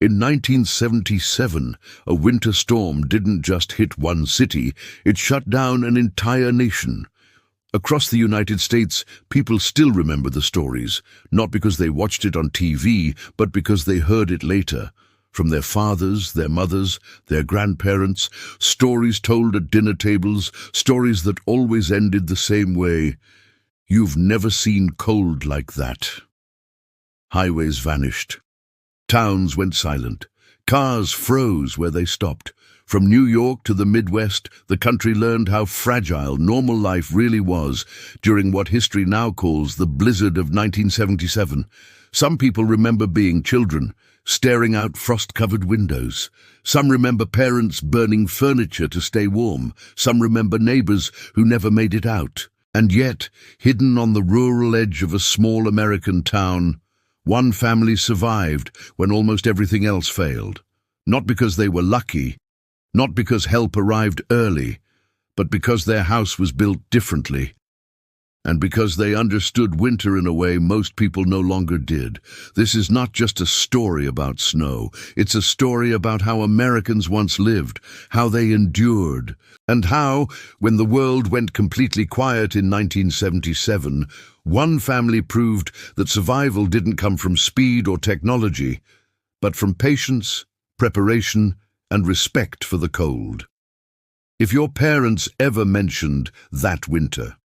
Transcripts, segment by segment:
In 1977, a winter storm didn't just hit one city, it shut down an entire nation. Across the United States, people still remember the stories, not because they watched it on TV, but because they heard it later. From their fathers, their mothers, their grandparents, stories told at dinner tables, stories that always ended the same way. You've never seen cold like that. Highways vanished. Towns went silent. Cars froze where they stopped. From New York to the Midwest, the country learned how fragile normal life really was during what history now calls the blizzard of 1977. Some people remember being children, staring out frost-covered windows. Some remember parents burning furniture to stay warm. Some remember neighbors who never made it out. And yet, hidden on the rural edge of a small American town, one family survived when almost everything else failed. Not because they were lucky, not because help arrived early, but because their house was built differently. And because they understood winter in a way most people no longer did. This is not just a story about snow. It's a story about how Americans once lived, how they endured, and how, when the world went completely quiet in 1977, one family proved that survival didn't come from speed or technology, but from patience, preparation, and respect for the cold. If your parents ever mentioned that winter,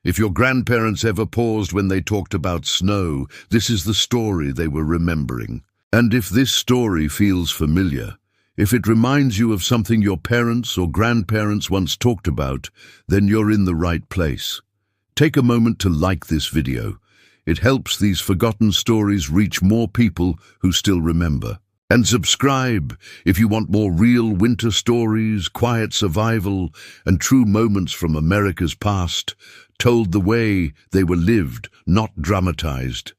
if your grandparents ever paused when they talked about snow, this is the story they were remembering. And if this story feels familiar, if it reminds you of something your parents or grandparents once talked about, then you're in the right place. Take a moment to like this video. It helps these forgotten stories reach more people who still remember. And subscribe if you want more real winter stories, quiet survival, and true moments from America's past, told the way they were lived, not dramatized.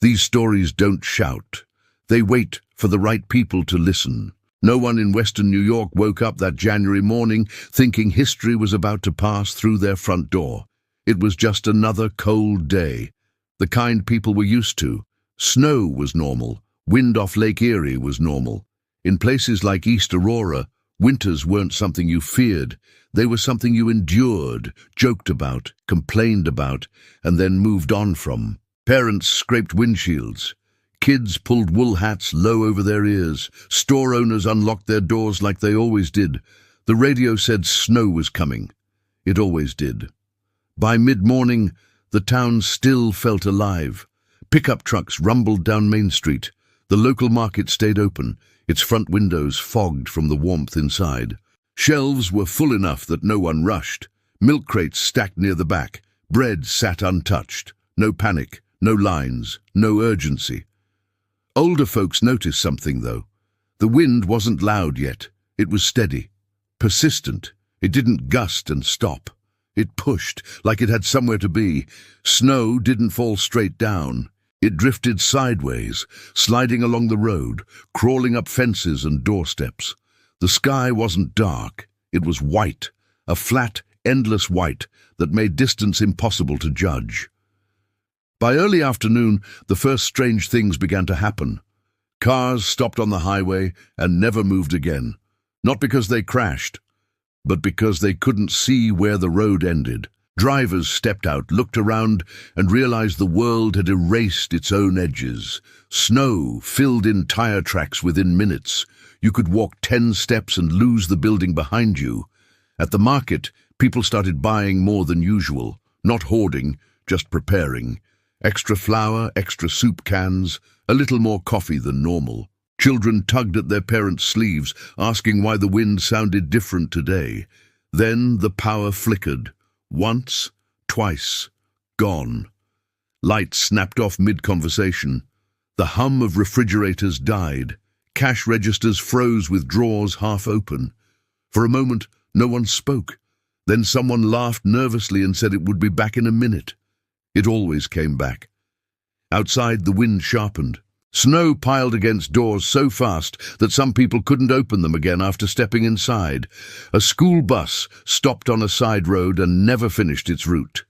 These stories don't shout. They wait for the right people to listen. No one in Western New York woke up that January morning thinking history was about to pass through their front door. It was just another cold day, the kind people were used to. Snow was normal. Wind off Lake Erie was normal. In places like East Aurora, winters weren't something you feared. They were something you endured, joked about, complained about, and then moved on from. Parents scraped windshields. Kids pulled wool hats low over their ears. Store owners unlocked their doors like they always did. The radio said snow was coming. It always did. By mid-morning, the town still felt alive. Pickup trucks rumbled down Main Street. The local market stayed open, its front windows fogged from the warmth inside. Shelves were full enough that no one rushed. Milk crates stacked near the back. Bread sat untouched. No panic, no lines, no urgency. Older folks noticed something, though. The wind wasn't loud yet. It was steady, persistent. It didn't gust and stop. It pushed, like it had somewhere to be. Snow didn't fall straight down. It drifted sideways, sliding along the road, crawling up fences and doorsteps. The sky wasn't dark. It was white, a flat, endless white that made distance impossible to judge. By early afternoon, the first strange things began to happen. Cars stopped on the highway and never moved again. Not because they crashed, but because they couldn't see where the road ended. Drivers stepped out, looked around, and realized the world had erased its own edges. Snow filled in tire tracks within minutes. You could walk 10 steps and lose the building behind you. At the market, people started buying more than usual. Not hoarding, just preparing. Extra flour, extra soup cans, a little more coffee than normal. Children tugged at their parents' sleeves, asking why the wind sounded different today. Then the power flickered. Once, twice, gone. Lights snapped off mid-conversation. The hum of refrigerators died. Cash registers froze with drawers half open. For a moment, no one spoke. Then someone laughed nervously and said it would be back in a minute. It always came back. Outside, the wind sharpened. Snow piled against doors so fast that some people couldn't open them again after stepping inside. A school bus stopped on a side road and never finished its route.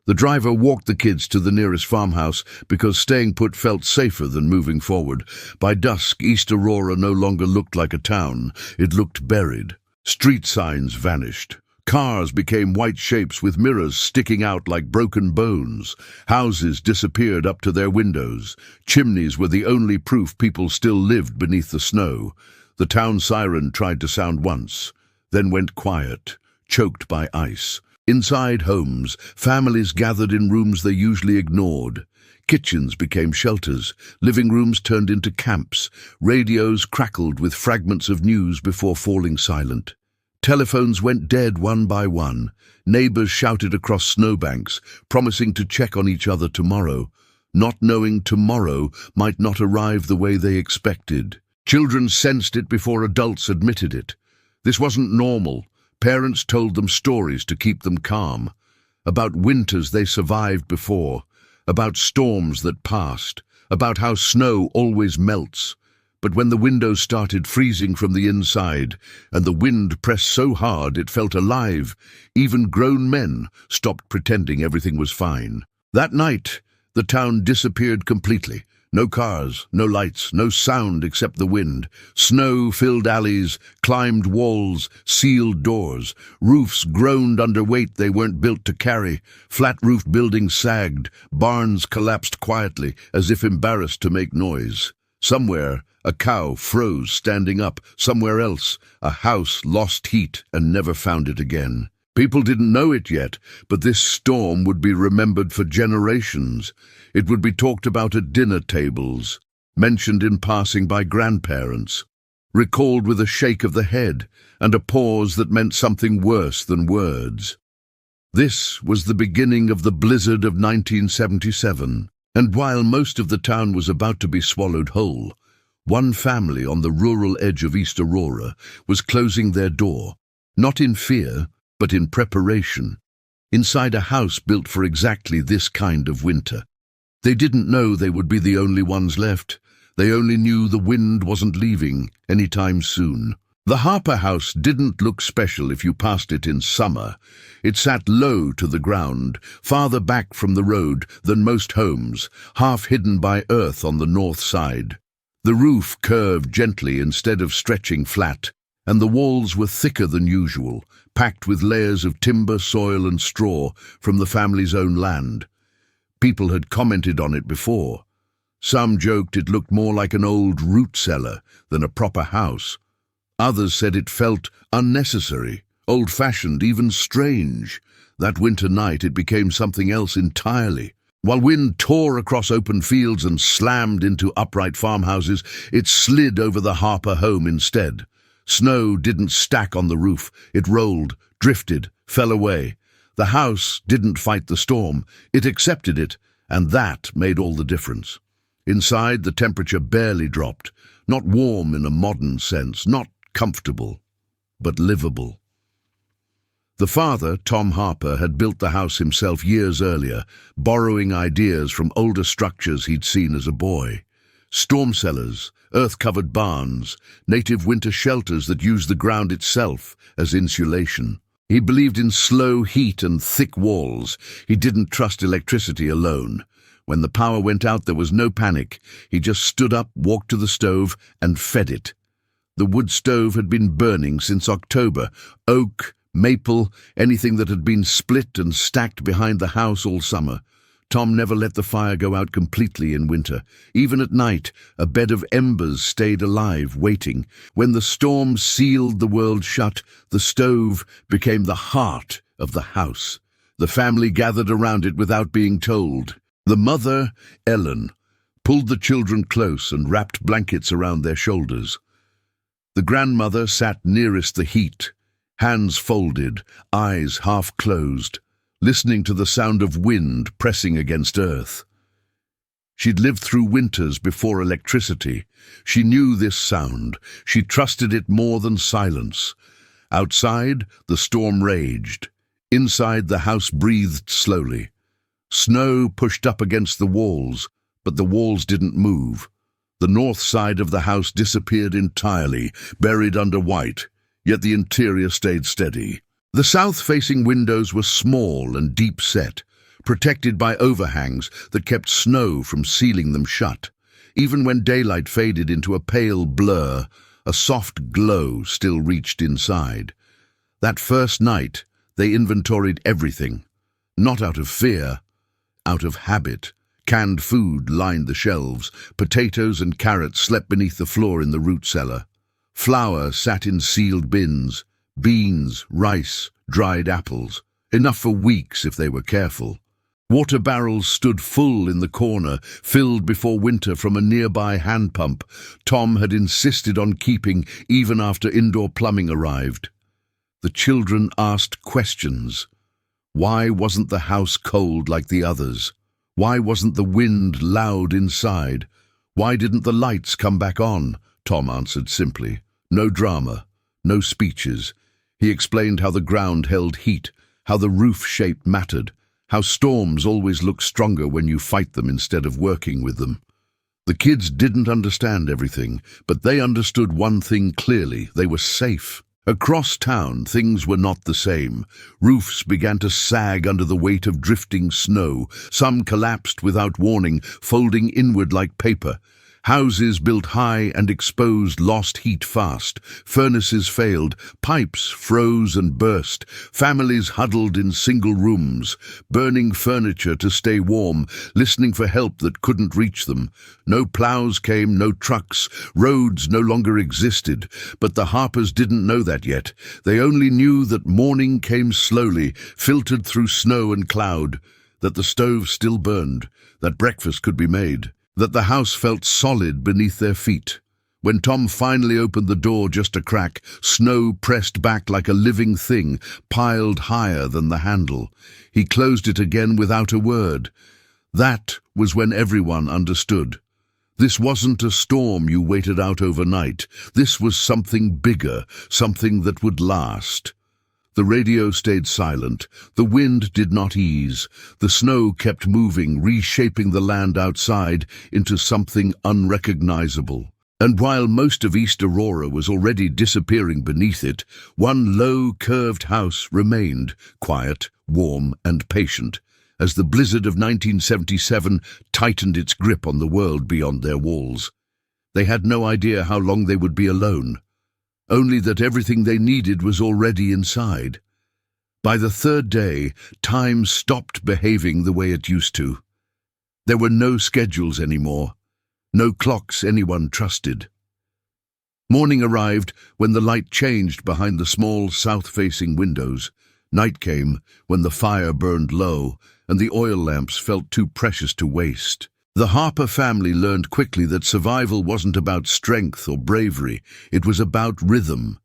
The driver walked the kids to the nearest farmhouse because staying put felt safer than moving forward. By dusk, East Aurora no longer looked like a town. It looked buried. Street signs vanished. Cars became white shapes with mirrors sticking out like broken bones. Houses disappeared up to their windows. Chimneys were the only proof people still lived beneath the snow. The town siren tried to sound once, then went quiet, choked by ice. Inside homes, families gathered in rooms they usually ignored. Kitchens became shelters. Living rooms turned into camps. Radios crackled with fragments of news before falling silent. Telephones went dead one by one. Neighbors shouted across snowbanks, promising to check on each other tomorrow, not knowing tomorrow might not arrive the way they expected. Children sensed it before adults admitted it. This wasn't normal. Parents told them stories to keep them calm, about winters they survived before, about storms that passed, about how snow always melts. But when the windows started freezing from the inside and the wind pressed so hard it felt alive, even grown men stopped pretending everything was fine. That night, the town disappeared completely. No cars, no lights, no sound except the wind. Snow filled alleys, climbed walls, sealed doors. Roofs groaned under weight they weren't built to carry. Flat-roofed buildings sagged. Barns collapsed quietly, as if embarrassed to make noise. Somewhere, a cow froze standing up. Somewhere else, a house lost heat and never found it again. People didn't know it yet, but this storm would be remembered for generations. It would be talked about at dinner tables, mentioned in passing by grandparents, recalled with a shake of the head and a pause that meant something worse than words. This was the beginning of the blizzard of 1977, and while most of the town was about to be swallowed whole, one family on the rural edge of East Aurora was closing their door, not in fear, but in preparation, inside a house built for exactly this kind of winter. They didn't know they would be the only ones left. They only knew the wind wasn't leaving anytime soon. The Harper house didn't look special if you passed it in summer. It sat low to the ground, farther back from the road than most homes, half hidden by earth on the north side. The roof curved gently instead of stretching flat, and the walls were thicker than usual, packed with layers of timber, soil and straw from the family's own land. People had commented on it before. Some joked it looked more like an old root cellar than a proper house. Others said it felt unnecessary, old-fashioned, even strange. That winter night it became something else entirely. While wind tore across open fields and slammed into upright farmhouses, it slid over the Harper home instead. Snow didn't stack on the roof. It rolled, drifted, fell away. The house didn't fight the storm. It accepted it, and that made all the difference. Inside, the temperature barely dropped. Not warm in a modern sense, not comfortable, but livable. The father, Tom Harper, had built the house himself years earlier, borrowing ideas from older structures he'd seen as a boy. Storm cellars, earth-covered barns, native winter shelters that used the ground itself as insulation. He believed in slow heat and thick walls. He didn't trust electricity alone. When the power went out, there was no panic. He just stood up, walked to the stove, and fed it. The wood stove had been burning since October. Oak, maple, anything that had been split and stacked behind the house all summer. Tom never let the fire go out completely in winter. Even at night, a bed of embers stayed alive, waiting. When the storm sealed the world shut, the stove became the heart of the house. The family gathered around it without being told. The mother, Ellen, pulled the children close and wrapped blankets around their shoulders. The grandmother sat nearest the heat, hands folded, eyes half closed, listening to the sound of wind pressing against earth. She'd lived through winters before electricity. She knew this sound. She trusted it more than silence. Outside, the storm raged. Inside, the house breathed slowly. Snow pushed up against the walls, but the walls didn't move. The north side of the house disappeared entirely, buried under white, yet the interior stayed steady. The south-facing windows were small and deep-set, protected by overhangs that kept snow from sealing them shut. Even when daylight faded into a pale blur, a soft glow still reached inside. That first night, they inventoried everything, not out of fear, out of habit. Canned food lined the shelves. Potatoes and carrots slept beneath the floor in the root cellar. Flour sat in sealed bins. Beans, rice, dried apples. Enough for weeks if they were careful. Water barrels stood full in the corner, filled before winter from a nearby hand pump Tom had insisted on keeping even after indoor plumbing arrived. The children asked questions. Why wasn't the house cold like the others? Why wasn't the wind loud inside? Why didn't the lights come back on? Tom answered simply. No drama, no speeches. He explained how the ground held heat, how the roof shape mattered, how storms always look stronger when you fight them instead of working with them. The kids didn't understand everything, but they understood one thing clearly: they were safe. Across town, things were not the same. Roofs began to sag under the weight of drifting snow. Some collapsed without warning, folding inward like paper. Houses built high and exposed lost heat fast. Furnaces failed. Pipes froze and burst. Families huddled in single rooms, burning furniture to stay warm, listening for help that couldn't reach them. No plows came, no trucks. Roads no longer existed. But the Harpers didn't know that yet. They only knew that morning came slowly, filtered through snow and cloud, that the stove still burned, that breakfast could be made, that the house felt solid beneath their feet. When Tom finally opened the door just a crack, snow pressed back like a living thing, piled higher than the handle. He closed it again without a word. That was when everyone understood. This wasn't a storm you waited out overnight. This was something bigger, something that would last. The radio stayed silent. The wind did not ease. The snow kept moving, reshaping the land outside into something unrecognizable. And while most of East Aurora was already disappearing beneath it, one low, curved house remained, quiet, warm, and patient, as the blizzard of 1977 tightened its grip on the world beyond their walls. They had no idea how long they would be alone, only that everything they needed was already inside. By the third day, time stopped behaving the way it used to. There were no schedules anymore, no clocks anyone trusted. Morning arrived when the light changed behind the small south-facing windows. Night came when the fire burned low and the oil lamps felt too precious to waste. The Harper family learned quickly that survival wasn't about strength or bravery. It was about rhythm.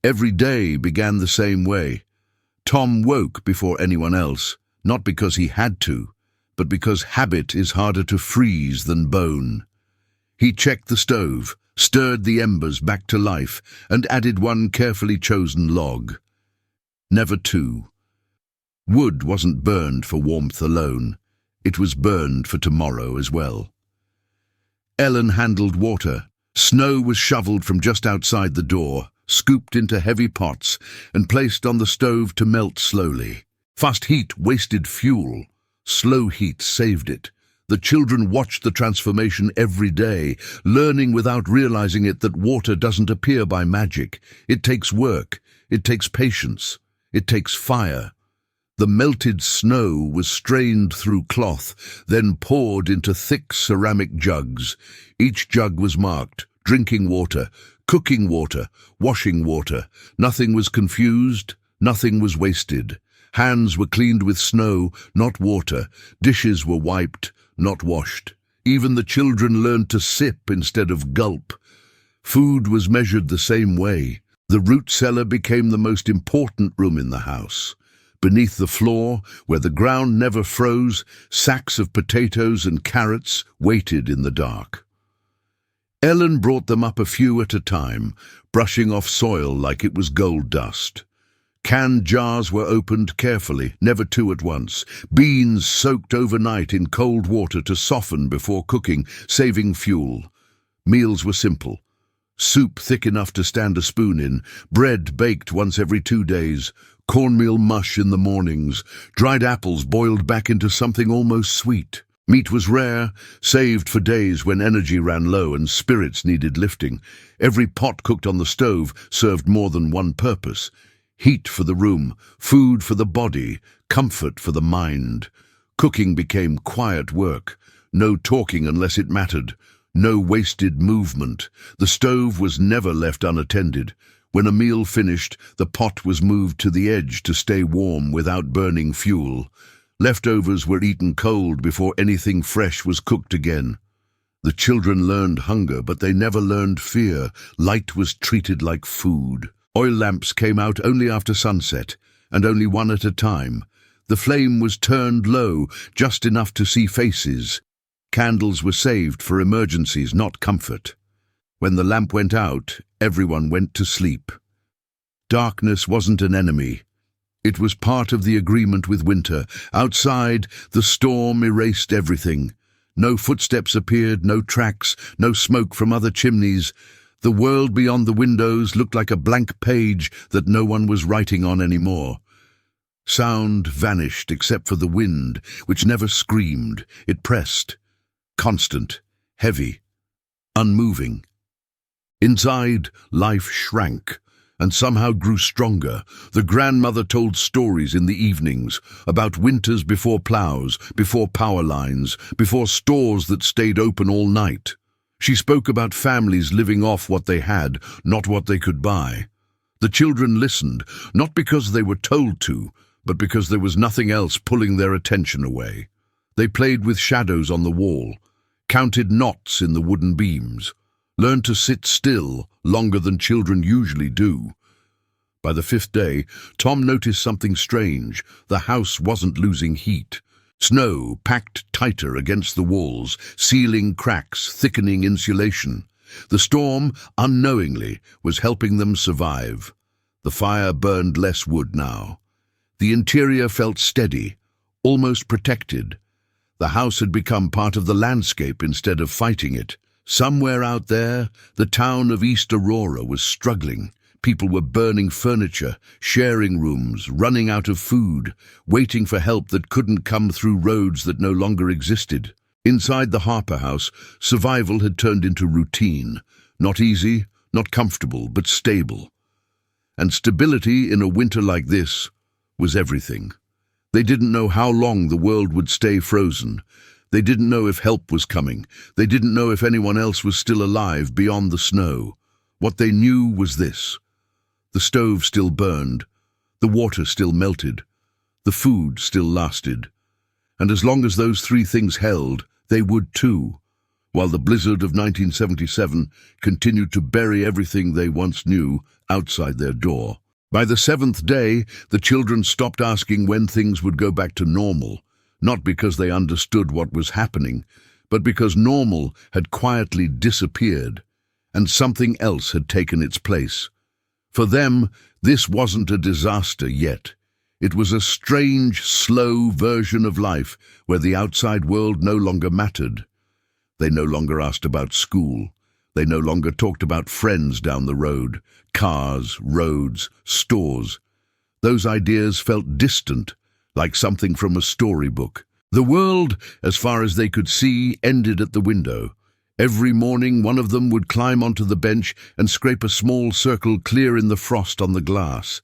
Every day began the same way. Tom woke before anyone else, not because he had to, but because habit is harder to freeze than bone. He checked the stove, stirred the embers back to life, and added one carefully chosen log. Never two. Wood wasn't burned for warmth alone. It was burned for tomorrow as well. Ellen handled water. Snow was shoveled from just outside the door, scooped into heavy pots, and placed on the stove to melt slowly. Fast heat wasted fuel. Slow heat saved it. The children watched the transformation every day, learning without realizing it that water doesn't appear by magic. It takes work. It takes patience. It takes fire. The melted snow was strained through cloth, then poured into thick ceramic jugs. Each jug was marked: drinking water, cooking water, washing water. Nothing was confused, nothing was wasted. Hands were cleaned with snow, not water. Dishes were wiped, not washed. Even the children learned to sip instead of gulp. Food was measured the same way. The root cellar became the most important room in the house. Beneath the floor, where the ground never froze, sacks of potatoes and carrots waited in the dark. Ellen brought them up a few at a time, brushing off soil like it was gold dust. Canned jars were opened carefully, never two at once. Beans soaked overnight in cold water to soften before cooking, saving fuel. Meals were simple. Soup thick enough to stand a spoon in, bread baked once every 2 days, cornmeal mush in the mornings, dried apples boiled back into something almost sweet. Meat was rare, saved for days when energy ran low and spirits needed lifting. Every pot cooked on the stove served more than one purpose. Heat for the room, food for the body, comfort for the mind. Cooking became quiet work. No talking unless it mattered. No wasted movement. The stove was never left unattended. When a meal finished, the pot was moved to the edge to stay warm without burning fuel. Leftovers were eaten cold before anything fresh was cooked again. The children learned hunger, but they never learned fear. Light was treated like food. Oil lamps came out only after sunset, and only one at a time. The flame was turned low, just enough to see faces. Candles were saved for emergencies, not comfort. When the lamp went out, everyone went to sleep. Darkness wasn't an enemy. It was part of the agreement with winter. Outside, the storm erased everything. No footsteps appeared, no tracks, no smoke from other chimneys. The world beyond the windows looked like a blank page that no one was writing on anymore. Sound vanished except for the wind, which never screamed. It pressed. Constant, heavy, unmoving. Inside, life shrank, and somehow grew stronger. The grandmother told stories in the evenings about winters before ploughs, before power lines, before stores that stayed open all night. She spoke about families living off what they had, not what they could buy. The children listened, not because they were told to, but because there was nothing else pulling their attention away. They played with shadows on the wall, counted knots in the wooden beams, learned to sit still longer than children usually do. By the 5th day, Tom noticed something strange. The house wasn't losing heat. Snow packed tighter against the walls, sealing cracks, thickening insulation. The storm, unknowingly, was helping them survive. The fire burned less wood now. The interior felt steady, almost protected. The house had become part of the landscape instead of fighting it. Somewhere out there, the town of East Aurora was struggling. People were burning furniture, sharing rooms, running out of food, waiting for help that couldn't come through roads that no longer existed. Inside the Harper house, survival had turned into routine. Not easy, not comfortable, but stable. And stability in a winter like this was everything. They didn't know how long the world would stay frozen. They didn't know if help was coming. They didn't know if anyone else was still alive beyond the snow. What they knew was this. The stove still burned. The water still melted. The food still lasted. And as long as those three things held, they would too, while the blizzard of 1977 continued to bury everything they once knew outside their door. By the 7th day, the children stopped asking when things would go back to normal, not because they understood what was happening, but because normal had quietly disappeared, and something else had taken its place. For them, this wasn't a disaster yet. It was a strange, slow version of life where the outside world no longer mattered. They no longer asked about school. They no longer talked about friends down the road, cars, roads, stores. Those ideas felt distant, like something from a storybook. The world, as far as they could see, ended at the window. Every morning one of them would climb onto the bench and scrape a small circle clear in the frost on the glass.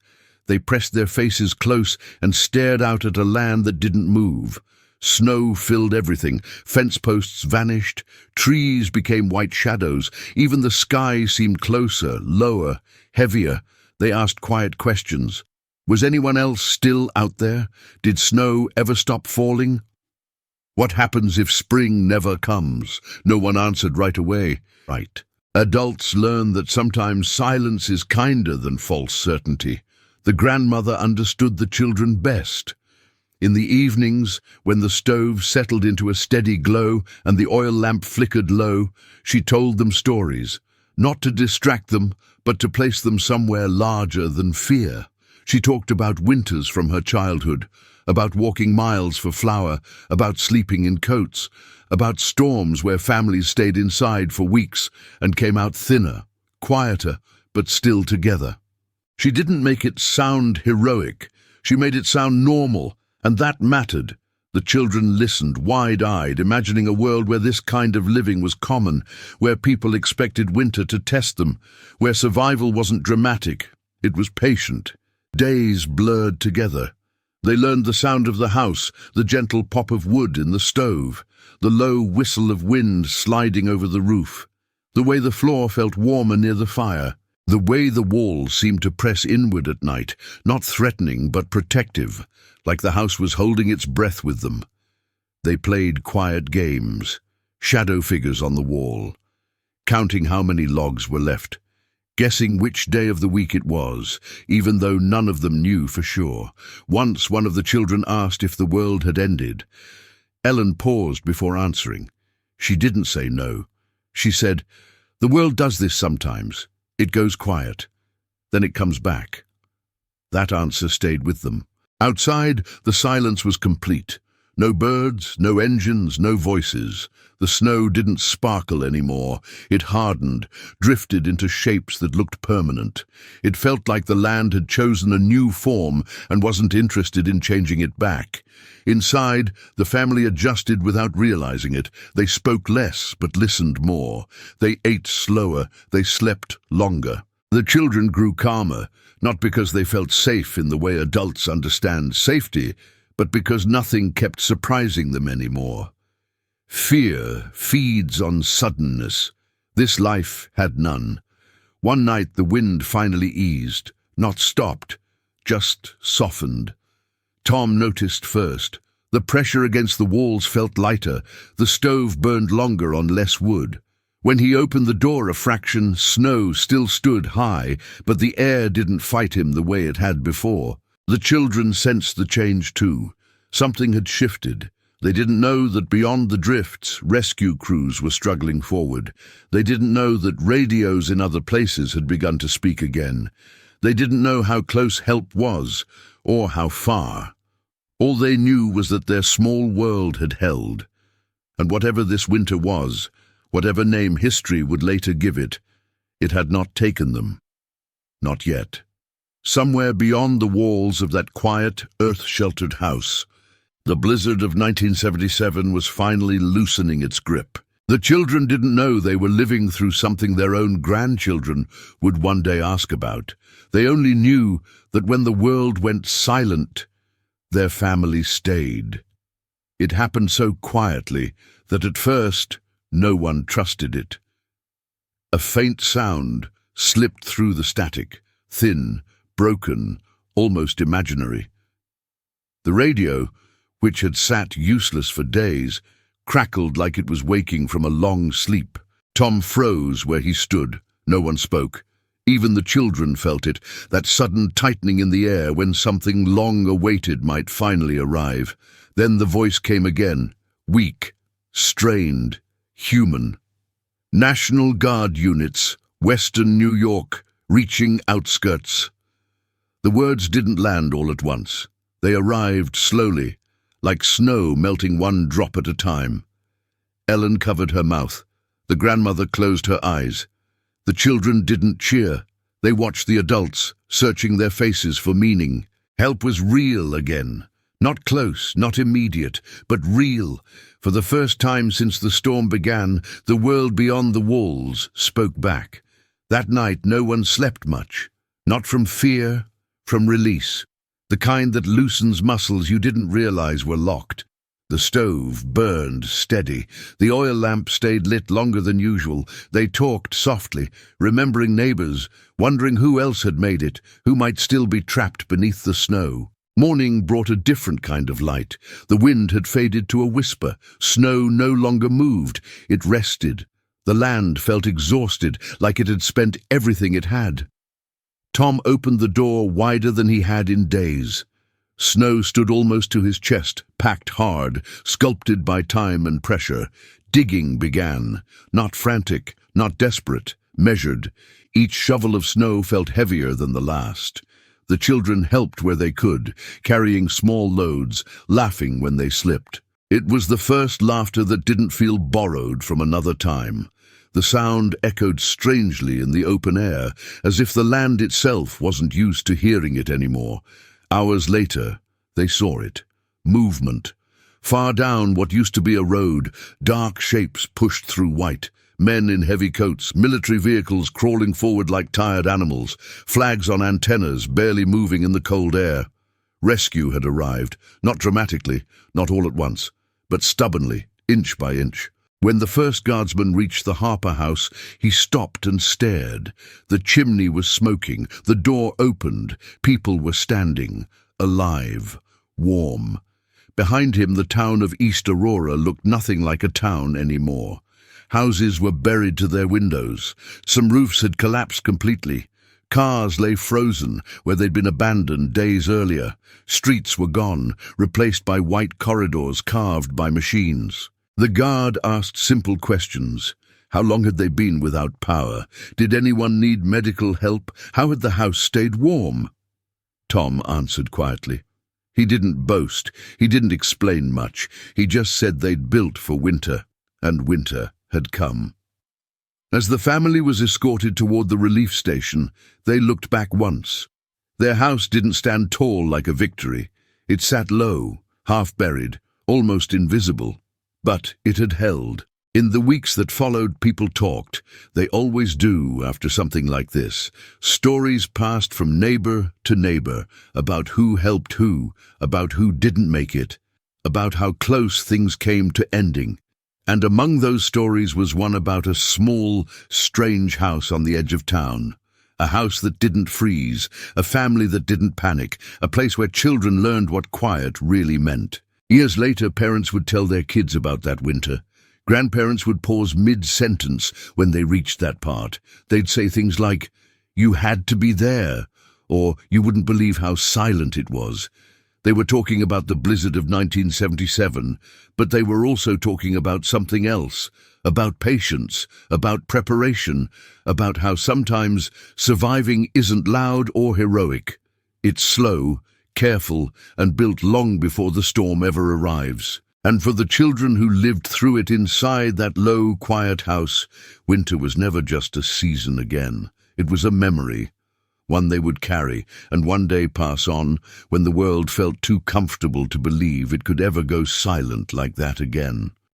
They pressed their faces close and stared out at a land that didn't move. Snow filled everything. Fence posts vanished. Trees became white shadows. Even the sky seemed closer, lower, heavier. They asked quiet questions. Was anyone else still out there? Did snow ever stop falling? What happens if spring never comes? No one answered right away. Right. Adults learn that sometimes silence is kinder than false certainty. The grandmother understood the children best. In the evenings, when the stove settled into a steady glow and the oil lamp flickered low, she told them stories, not to distract them, but to place them somewhere larger than fear. She talked about winters from her childhood, about walking miles for flour, about sleeping in coats, about storms where families stayed inside for weeks and came out thinner, quieter, but still together. She didn't make it sound heroic. She made it sound normal, and that mattered. The children listened, wide-eyed, imagining a world where this kind of living was common, where people expected winter to test them, where survival wasn't dramatic, it was patient. Days blurred together. They learned the sound of the house, the gentle pop of wood in the stove, the low whistle of wind sliding over the roof, the way the floor felt warmer near the fire, the way the walls seemed to press inward at night, not threatening but protective, like the house was holding its breath with them. They played quiet games, shadow figures on the wall, counting how many logs were left, guessing which day of the week it was, even though none of them knew for sure. Once one of the children asked if the world had ended. Ellen paused before answering. She didn't say no. She said, "The world does this sometimes. It goes quiet. Then it comes back." That answer stayed with them. Outside, the silence was complete. No birds, no engines, no voices. The snow didn't sparkle anymore. It hardened, drifted into shapes that looked permanent. It felt like the land had chosen a new form and wasn't interested in changing it back. Inside, the family adjusted without realizing it. They spoke less, but listened more. They ate slower. They slept longer. The children grew calmer, not because they felt safe in the way adults understand safety, but because nothing kept surprising them anymore. Fear feeds on suddenness. This life had none. One night the wind finally eased, not stopped, just softened. Tom noticed first. The pressure against the walls felt lighter. The stove burned longer on less wood. When he opened the door a fraction, snow still stood high, but the air didn't fight him the way it had before. The children sensed the change too. Something had shifted. They didn't know that beyond the drifts, rescue crews were struggling forward. They didn't know that radios in other places had begun to speak again. They didn't know how close help was, or how far. All they knew was that their small world had held. And whatever this winter was, whatever name history would later give it, it had not taken them. Not yet. Somewhere beyond the walls of that quiet, earth-sheltered house, the blizzard of 1977 was finally loosening its grip. The children didn't know they were living through something their own grandchildren would one day ask about. They only knew that when the world went silent, their family stayed. It happened so quietly that at first no one trusted it. A faint sound slipped through the static, thin, broken, almost imaginary. The radio, which had sat useless for days, crackled like it was waking from a long sleep. Tom froze where he stood. No one spoke. Even the children felt it, that sudden tightening in the air when something long awaited might finally arrive. Then the voice came again, weak, strained, human. National Guard units, Western New York, reaching outskirts. The words didn't land all at once. They arrived slowly, like snow melting one drop at a time. Ellen covered her mouth. The grandmother closed her eyes. The children didn't cheer. They watched the adults, searching their faces for meaning. Help was real again. Not close, not immediate, but real. For the first time since the storm began, the world beyond the walls spoke back. That night no one slept much. Not from fear, from release. The kind that loosens muscles you didn't realize were locked. The stove burned steady. The oil lamp stayed lit longer than usual. They talked softly, remembering neighbors, wondering who else had made it, who might still be trapped beneath the snow. Morning brought a different kind of light. The wind had faded to a whisper. Snow no longer moved. It rested. The land felt exhausted, like it had spent everything it had. Tom opened the door wider than he had in days. Snow stood almost to his chest, packed hard, sculpted by time and pressure. Digging began, not frantic, not desperate, measured. Each shovel of snow felt heavier than the last. The children helped where they could, carrying small loads, laughing when they slipped. It was the first laughter that didn't feel borrowed from another time. The sound echoed strangely in the open air, as if the land itself wasn't used to hearing it anymore. Hours later, they saw it. Movement. Far down what used to be a road, dark shapes pushed through white. Men in heavy coats, military vehicles crawling forward like tired animals, flags on antennas barely moving in the cold air. Rescue had arrived, not dramatically, not all at once, but stubbornly, inch by inch. When the first guardsman reached the Harper house, he stopped and stared. The chimney was smoking, the door opened, people were standing, alive, warm. Behind him, the town of East Aurora looked nothing like a town anymore. Houses were buried to their windows. Some roofs had collapsed completely. Cars lay frozen where they'd been abandoned days earlier. Streets were gone, replaced by white corridors carved by machines. The guard asked simple questions. How long had they been without power? Did anyone need medical help? How had the house stayed warm? Tom answered quietly. He didn't boast. He didn't explain much. He just said they'd built for winter, and winter had come. As the family was escorted toward the relief station, they looked back once. Their house didn't stand tall like a victory. It sat low, half-buried, almost invisible. But it had held. In the weeks that followed, people talked. They always do after something like this. Stories passed from neighbor to neighbor about who helped who, about who didn't make it, about how close things came to ending. And among those stories was one about a small, strange house on the edge of town. A house that didn't freeze, a family that didn't panic, a place where children learned what quiet really meant. Years later, parents would tell their kids about that winter. Grandparents would pause mid-sentence when they reached that part. They'd say things like, "You had to be there," or "You wouldn't believe how silent it was." They were talking about the blizzard of 1977, but they were also talking about something else, about patience, about preparation, about how sometimes surviving isn't loud or heroic. It's slow, careful, and built long before the storm ever arrives. And for the children who lived through it inside that low, quiet house, winter was never just a season again. It was a memory, one they would carry and one day pass on when the world felt too comfortable to believe it could ever go silent like that again.